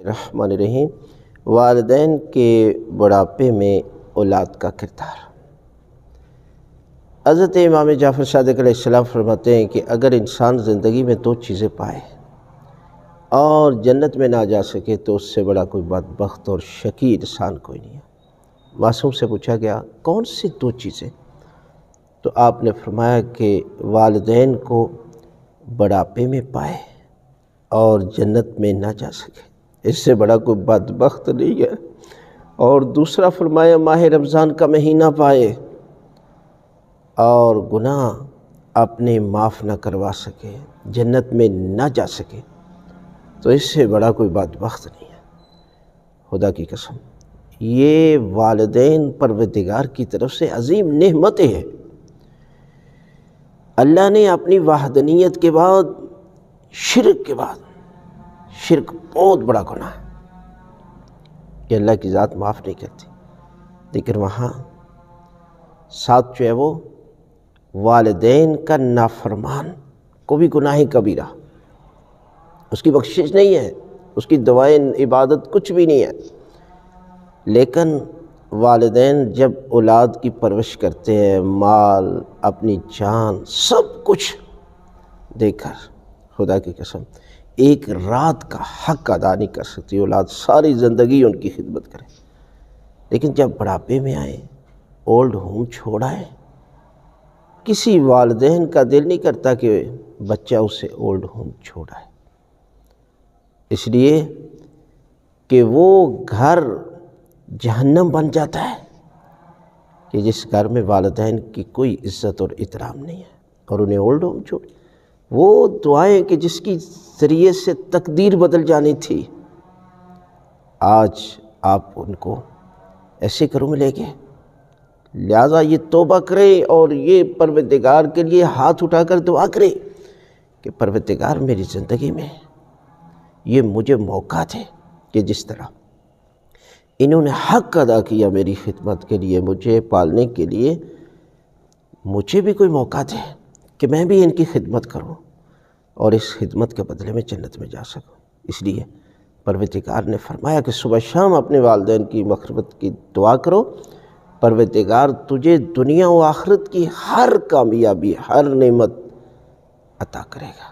الرحمن الرحیم۔ والدین کے بڑھاپے میں اولاد کا کردار۔ حضرت امام جعفر صادق علیہ السلام فرماتے ہیں کہ اگر انسان زندگی میں 2 چیزیں پائے اور جنت میں نہ جا سکے تو اس سے بڑا کوئی بدبخت اور شقی انسان کوئی نہیں ہے۔ معصوم سے پوچھا گیا کون سی 2 چیزیں؟ تو آپ نے فرمایا کہ والدین کو بڑھاپے میں پائے اور جنت میں نہ جا سکے، اس سے بڑا کوئی بدبخت نہیں ہے۔ اور دوسرا فرمایا ماہ رمضان کا مہینہ پائے اور گناہ اپنے معاف نہ کروا سکے، جنت میں نہ جا سکے، تو اس سے بڑا کوئی بدبخت نہیں ہے۔ خدا کی قسم یہ والدین پروردگار کی طرف سے عظیم نعمتیں ہیں۔ اللہ نے اپنی وحدانیت کے بعد شرک بہت بڑا گناہ ہے کہ اللہ کی ذات معاف نہیں کرتی، لیکن وہاں ساتھ جو ہے وہ والدین کا نافرمان کو بھی گناہ کبیرہ، اس کی بخشش نہیں ہے، اس کی دعائیں عبادت کچھ بھی نہیں ہے، لیکن والدین جب اولاد کی پرورش کرتے ہیں، مال، اپنی جان، سب کچھ دے کر، خدا کی قسم ایک رات کا حق ادا نہیں کر سکتی اولاد، ساری زندگی ان کی خدمت کرے، لیکن جب بڑھاپے میں آئے، اولڈ ہوم چھوڑائے، کسی والدین کا دل نہیں کرتا کہ بچہ اسے اولڈ ہوم چھوڑائے، اس لیے کہ وہ گھر جہنم بن جاتا ہے کہ جس گھر میں والدین کی کوئی عزت اور احترام نہیں ہے اور انہیں اولڈ ہوم چھوڑ، وہ دعائیں کہ جس کی ذریعے سے تقدیر بدل جانی تھی، آج آپ ان کو ایسے گھروں میں لے گئے۔ لہٰذا یہ توبہ کرے اور یہ پروردگار کے لیے ہاتھ اٹھا کر دعا کرے کہ پروردگار میری زندگی میں یہ مجھے موقع تھے کہ جس طرح انہوں نے حق ادا کیا میری خدمت کے لیے، مجھے پالنے کے لیے، مجھے بھی کوئی موقع دے کہ میں بھی ان کی خدمت کروں اور اس خدمت کے بدلے میں جنت میں جا سکوں۔ اس لیے پروردگار نے فرمایا کہ صبح شام اپنے والدین کی مغفرت کی دعا کرو، پروردگار تجھے دنیا و آخرت کی ہر کامیابی، ہر نعمت عطا کرے گا۔